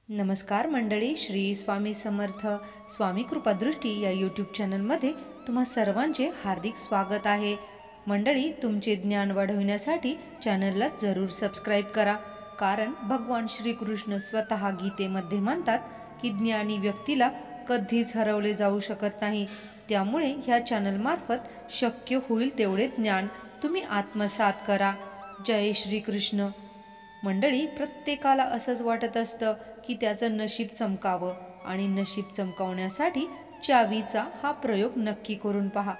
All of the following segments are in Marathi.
नमस्कार मंडळी, श्री स्वामी समर्थ स्वामी कृपादृष्टी या यूट्यूब चॅनलमध्ये तुम्हा सर्वांचे हार्दिक स्वागत आहे। मंडळी, तुमचे ज्ञान वाढवण्यासाठी चॅनलला जरूर सबस्क्राईब करा, कारण भगवान श्रीकृष्ण स्वतः गीतेमध्ये म्हणतात की ज्ञानी व्यक्तीला कधीच हरवले जाऊ शकत नाही। त्यामुळे ह्या चॅनलमार्फत शक्य होईल तेवढे ज्ञान तुम्ही आत्मसात करा। जय श्रीकृष्ण। मंडळी, प्रत्येकाला असंच वाटत असतं की त्याचं नशीब चमकावं, आणि नशीब चमकावण्यासाठी चावीचा हा प्रयोग नक्की करून पहा,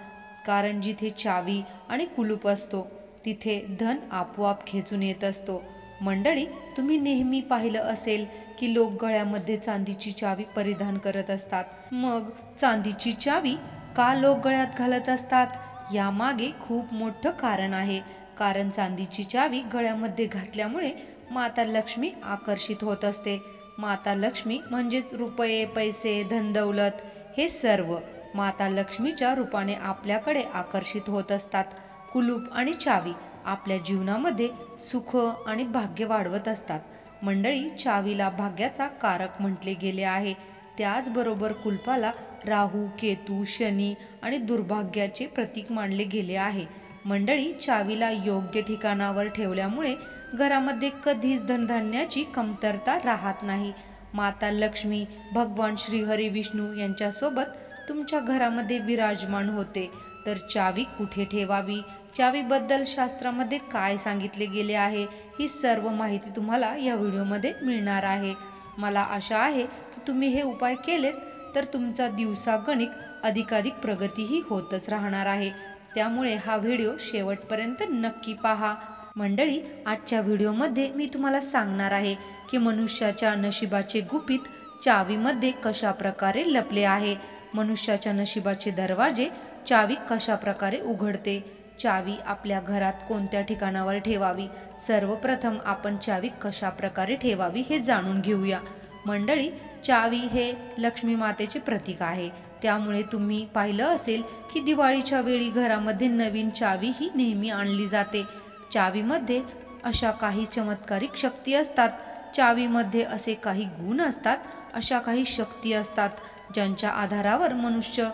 कारण जिथे चावी आणि कुलूप असतो तिथे धन आपोआप खेचून येत असतो। मंडळी, तुम्ही नेहमी पाहिलं असेल की लोक गळ्यामध्ये चांदीची चावी परिधान करत असतात। मग चांदीची चावी का लोक गळ्यात घालत असतात? यामागे खूप मोठं कारण आहे। कारण चांदीची चावी गळ्यामध्ये घातल्यामुळे माता लक्ष्मी आकर्षित होत असते। माता लक्ष्मी म्हणजेच रुपये, पैसे, धनदौलत हे सर्व माता लक्ष्मीच्या रूपाने आपल्याकडे आकर्षित होत असतात। कुलूप आणि चावी आपल्या जीवनामध्ये सुख आणि भाग्य वाढवत असतात। मंडळी, चावीला भाग्याचा कारक म्हटले गेले आहे, त्याचबरोबर कुलपाला राहू, केतू, शनी आणि दुर्भाग्याचे प्रतीक मानले गेले आहे। मंडळी, चावीला योग्य ठिकाणावर ठेवल्यामुळे घरामध्ये कधीच धनधान्याची कमतरता राहत नाही। माता लक्ष्मी भगवान श्री हरी विष्णू यांच्यासोबत तुमच्या घरामध्ये विराजमान होते। तर चावी कुठे ठेवावी, चावीबद्दल शास्त्रामध्ये काय सांगितले गेले आहे, ही सर्व माहिती तुम्हाला या व्हिडिओमध्ये मिळणार आहे। मला आशा आहे की तुम्ही हे उपाय केलेत तर तुमचा दिवसागणिक अधिकाधिक प्रगतीही होतच राहणार आहे। त्यामुळे हा व्हिडिओ शेवटपर्यंत नक्की पहा। मंडळी, आजच्या व्हिडिओमध्ये मी तुम्हाला सांगणार आहे की मनुष्याच्या नशिबाचे गुपित चावीमध्ये कशा प्रकारे लपले आहे। मनुष्याच्या नशिबाचे दरवाजे चावी कशा प्रकारे उघडते, चावी आपल्या घरात कोणत्या ठिकाणावर ठेवावी, सर्वप्रथम आपण चावी कशा प्रकारे ठेवावी हे जाणून घेऊया। मंडळी, चावी हे लक्ष्मी मातेचे प्रतीक आहे, त्यामुळे तुम्ही पाहिलं असेल की दिवाळीच्या वेळी घरामध्ये नवीन चावी ही नेहमी आणली जाते। चावीमध्ये अशा काही चमत्कारिक शक्ती असतात, चावीमध्ये असे काही गुण असतात, अशा काही शक्ती असतात ज्यांच्या आधारावर मनुष्य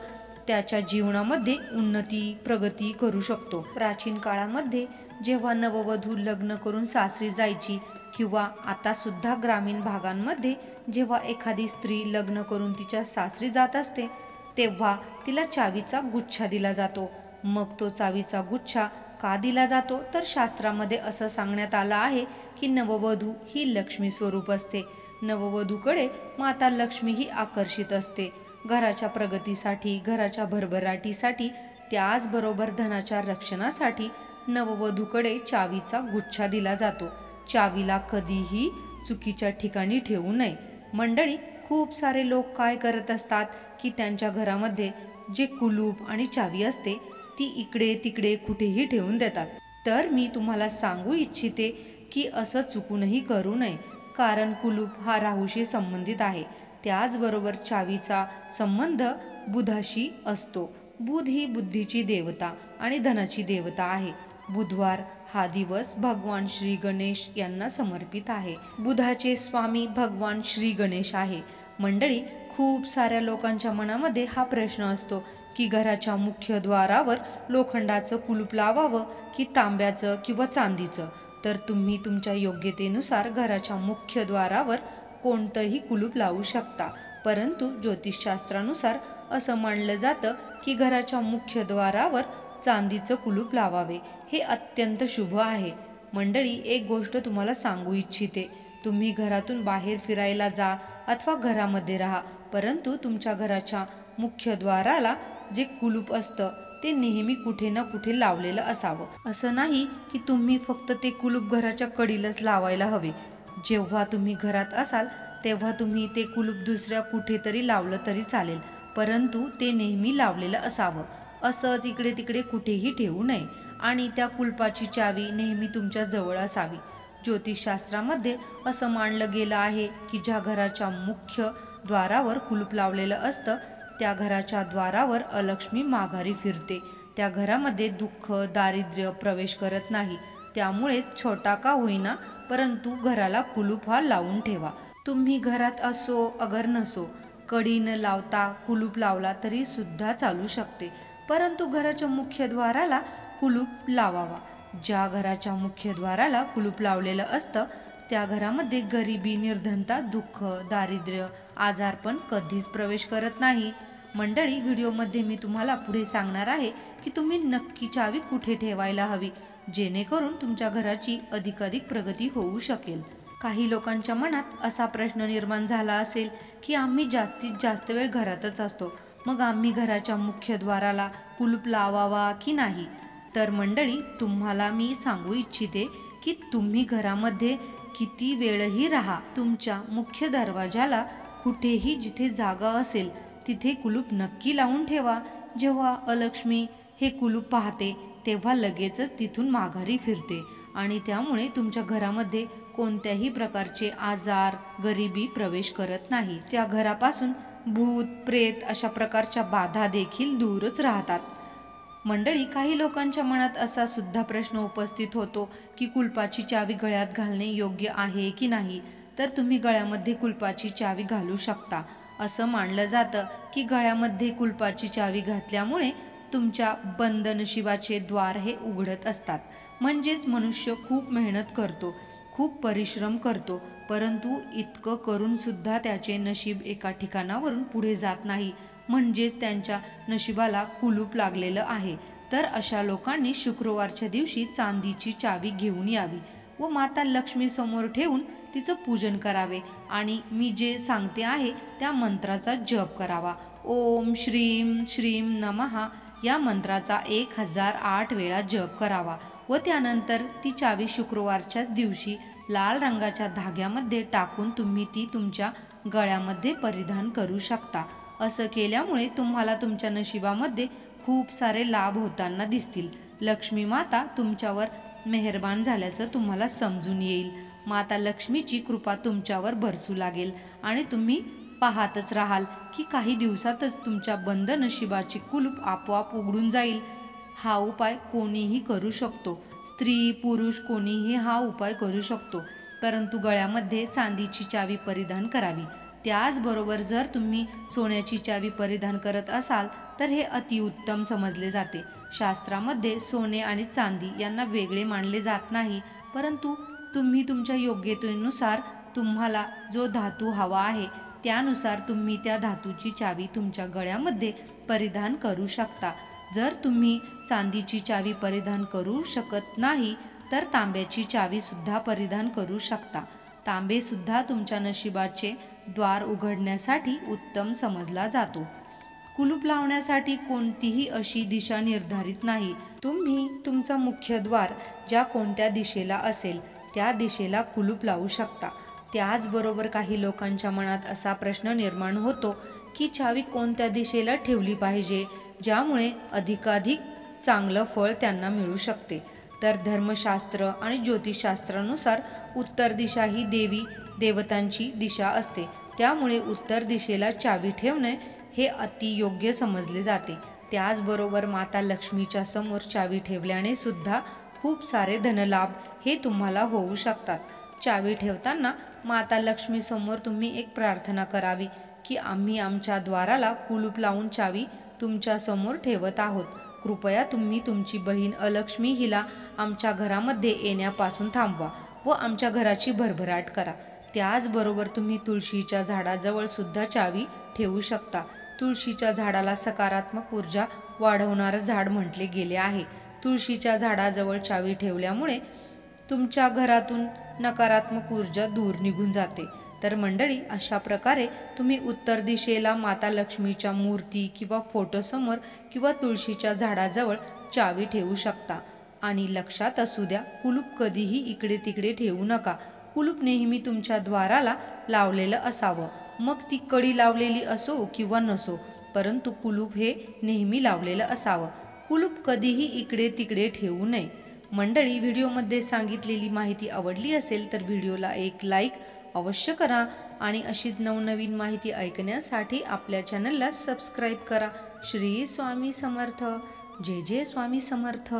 त्याच्या जीवनामध्ये उन्नती प्रगती करू शकतो। प्राचीन काळामध्ये जेव्हा नववधू लग्न करून सासरी जायची, किंवा आता सुद्धा ग्रामीण भागांमध्ये जेव्हा एखादी स्त्री लग्न करून तिच्या सासरी जात असते, तेव्हा तिला चावीचा गुच्छा दिला जातो। मग तो चावीचा गुच्छा का दिला जातो, तर शास्त्रामध्ये असं सांगण्यात आलं आहे की नववधू ही लक्ष्मी स्वरूप असते, नववधूकडे माता लक्ष्मी ही आकर्षित असते। घराच्या प्रगतीसाठी, घराच्या भरभराटीसाठी, त्याचबरोबर धनाच्या रक्षणासाठी नववधूकडे चावीचा गुच्छा दिला जातो। चावीला कधीही चुकीच्या ठिकाणी ठेवू नये। मंडळी, खूप सारे लोक काय करत असतात की त्यांच्या घरामध्ये जे कुलूप आणि चावी असते ती इकडे तिकडे कुठेही ठेवून देतात। तर मी तुम्हाला सांगू इच्छिते की असं चुकूनही करू नये, कारण कुलूप हा राहूशी संबंधित आहे, त्याचबरोबर चावीचा संबंध बुधाशी असतो। बुध ही बुद्धीची देवता आणि धनाची देवता आहे। बुधवार हा दिवस भगवान श्री गणेश यांना समर्पित आहे। बुधाचे स्वामी भगवान श्री गणेश आहे। मंडळी, खूप साऱ्या लोकांच्या मनामध्ये हा प्रश्न असतो की घराच्या मुख्य द्वारावर लोखंडाचं कुलूप लावावं की तांब्याचं किंवा चांदीचं। तर तुम्ही तुमच्या योग्यतेनुसार घराच्या मुख्य द्वारावर कोणतंही कुलूप लावू शकता, परंतु ज्योतिषशास्त्रानुसार असं मानलं जातं की घराच्या मुख्य द्वारावर चांदीचं कुलूप लावावे, हे अत्यंत शुभ आहे। मंडळी, एक गोष्ट तुम्हाला सांगू इच्छिते, तुम्ही घरातून बाहेर फिरायला जा अथवा घरामध्ये राहा, परंतु तुमच्या घराच्या मुख्य द्वाराला जे कुलूप असतं ते नेहमी कुठे ना कुठे लावलेलं असावं। असं नाही की तुम्ही फक्त ते कुलूप घराच्या कडेलाच लावायला हवे। जेव्हा तुम्ही घरात असाल तेव्हा तुम्ही ते कुलूप दुसऱ्या कुठेतरी लावलं तरी चालेल, परंतु ते नेहमी लावलेलं असावं। असंच इकडे तिकडे कुठेही ठेवू नये, आणि त्या कुलपाची चावी नेहमी तुमच्या जवळ असावी। ज्योतिषशास्त्रामध्ये असं मानलं गेलं आहे की ज्या घराच्या मुख्य द्वारावर कुलूप लावलेलं असतं त्या घराच्या द्वारावर अलक्ष्मी माघारी फिरते, त्या घरामध्ये दुःख दारिद्र्य प्रवेश करत नाही। त्यामुळे छोटा का होईना परंतु घराला कुलूप हा लावून ठेवा। तुम्ही घरात असो अगर नसो, कडी न लावता कुलूप लावला तरी सुद्धा चालू शकते, परंतु घराच्या मुख्यद्वाराला कुलूप लावावा। ज्या घराच्या मुख्यद्वाराला कुलूप लावलेलं असतं त्या घरामध्ये गरिबी, निर्धनता, दुःख, दारिद्र्य, आजारपण कधीच प्रवेश करत नाही। मंडळी, व्हिडिओमध्ये मी तुम्हाला पुढे सांगणार आहे की तुम्ही नक्की चावी कुठे ठेवायला हवी, जेणेकरून तुमच्या घराची अधिकाधिक प्रगती होऊ शकेल। काही लोकांच्या मनात असा प्रश्न निर्माण झाला असेल की आम्ही जास्तीत जास्त वेळ घरातच असतो, मग आम्ही घराच्या मुख्यद्वाराला कुलूप लावावा की नाही? तर मंडळी, तुम्हाला मी सांगू इच्छिते की तुम्ही घरामध्ये किती वेळही राहा, तुमच्या मुख्य दरवाजाला कुठेही जिथे जागा असेल तिथे कुलूप नक्की लावून ठेवा। जेव्हा अलक्ष्मी हे कुलूप पाहते तेव्हा लगेचच तिथून माघारी फिरते आणि त्यामुळे तुमच्या घरामध्ये कोणत्याही प्रकारचे आजार, गरिबी प्रवेश करत नाही। त्या घरापासून भूत, प्रेत अशा प्रकारच्या बाधा देखील दूरच राहतात। मंडळी, काही लोकांच्या मनात असा सुद्धा प्रश्न उपस्थित होतो की कुलपाची चावी गळ्यात घालणे योग्य आहे की नाही? तर तुम्ही गळ्यामध्ये कुलपाची चावी घालू शकता। असं मानलं जातं की गळ्यामध्ये कुलपाची चावी घातल्यामुळे तुमच्या बंद नशिबाचे द्वार हे उघडत असतात। म्हणजेच मनुष्य खूप मेहनत करतो, खूप परिश्रम करतो, परंतु इतकं करून सुद्धा त्याचे नशीब एका ठिकाणावरून पुढे जात नाही, म्हणजेच त्यांच्या नशिबाला कुलूप लागलेलं आहे। तर अशा लोकांनी शुक्रवारच्या दिवशी चांदीची चावी घेऊन यावी व माता लक्ष्मी समोर ठेवून तिचं पूजन करावे आणि मी जे सांगते आहे त्या मंत्राचा जप करावा। ओम श्रीम श्रीम नमः या मंत्राचा 1008 वेळा जप करावा व त्यानंतर ती चावी शुक्रवारच्याच दिवशी लाल रंगाच्या धाग्यामध्ये टाकून तुम्ही ती तुमच्या गळ्यामध्ये परिधान करू शकता। असं केल्यामुळे तुम्हाला तुमच्या नशिबामध्ये खूप सारे लाभ होताना दिसतील। लक्ष्मी माता तुमच्यावर मेहरबान झाल्याचं तुम्हाला समजून येईल। माता लक्ष्मीची कृपा तुमच्यावर बरसू लागेल आणि तुम्ही पाहतच राहाल की काही दिवसातच तुमच्या बंद नशिबाची कुलूप आपोआप उघडून जाईल। हा उपाय कोणीही करू शकतो, स्त्री पुरुष कोणीही हा उपाय करू शकतो, परंतु गळ्यामध्ये चांदीची चावी परिधान करावी। त्याचबरोबर जर तुम्ही सोन्याची चावी परिधान करत असाल तर हे अतिउत्तम समजले जाते। शास्त्रामध्ये सोने आणि चांदी यांना वेगळे मानले जात नाही, परंतु तुम्ही तुमच्या योग्यतेनुसार तुम्हाला जो धातू हवा आहे त्यानुसार तुम्ही त्या धातूची चावी तुमच्या गळ्यामध्ये परिधान करू शकता। जर तुम्ही चांदीची चावी परिधान करू शकत नाही तर तांब्याची चावी सुद्धा परिधान करू शकता। तांबे सुद्धा तुमच्या नशिबाचे द्वार उघडण्यासाठी उत्तम समजला जातो। कुलूप लावण्यासाठी कोणतीही अशी दिशा निर्धारित नाही, तुम्ही तुमचा मुख्य द्वार ज्या कोणत्या दिशेला असेल त्या दिशेला कुलूप लावू शकता। त्याचबरोबर काही लोकांच्या मनात असा प्रश्न निर्माण होतो की चावी कोणत्या दिशेला ठेवली पाहिजे ज्यामुळे अधिकाधिक चांगलं फळ त्यांना मिळू शकते। तर धर्मशास्त्र आणि ज्योतिषशास्त्रानुसार उत्तर दिशा ही देवी देवतांची दिशा असते, त्यामुळे उत्तर दिशेला चावी ठेवणे हे अतियोग्य समजले जाते। त्याचबरोबर माता लक्ष्मीच्या समोर चावी ठेवल्याने सुद्धा खूप सारे धनलाभ हे तुम्हाला होऊ शकतात। चावी ठेवताना माता लक्ष्मी समोर तुम्ही एक प्रार्थना करावी की आम्ही आमच्या द्वाराला कुलूप लावून चावी तुमच्या समोर ठेवत आहोत, कृपया तुम्ही तुमची बहीण अलक्ष्मी हिला आमच्या घरामध्ये येण्यापासून थांबवा व आमच्या घराची भरभराट करा। त्याचबरोबर तुम्ही तुळशीच्या झाडाजवळ सुद्धा चावी ठेवू शकता। तुळशीच्या झाडाला सकारात्मक ऊर्जा वाढवणारं झाड म्हटले गेले आहे। तुळशीच्या झाडाजवळ चावी ठेवल्यामुळे तुमच्या घरातून नकारात्मक ऊर्जा दूर निघून जाते। तर मंडळी, अशा प्रकारे तुम्ही उत्तर दिशेला माता लक्ष्मीच्या मूर्ती किंवा फोटोसमोर किंवा तुळशीच्या झाडाजवळ चावी ठेवू शकता। आणि लक्षात असू द्या, कुलूप कधीही इकडे तिकडे ठेवू नका। कुलूप नेहमी तुमच्या द्वाराला लावलेलं असावं, मग ती कडी लावलेली असो किंवा नसो, परंतु कुलूप हे नेहमी लावलेलं असावं। कुलूप कधीही इकडे तिकडे ठेवू नये। मंडळी, व्हिडिओमध्ये सांगितलेली माहिती आवडली असेल तर व्हिडिओला एक लाईक अवश्य करा आणि अशीच नवनवीन माहिती ऐकण्यासाठी आपल्या चॅनलला सबस्क्राईब करा। श्री स्वामी समर्थ। जय जय स्वामी समर्थ।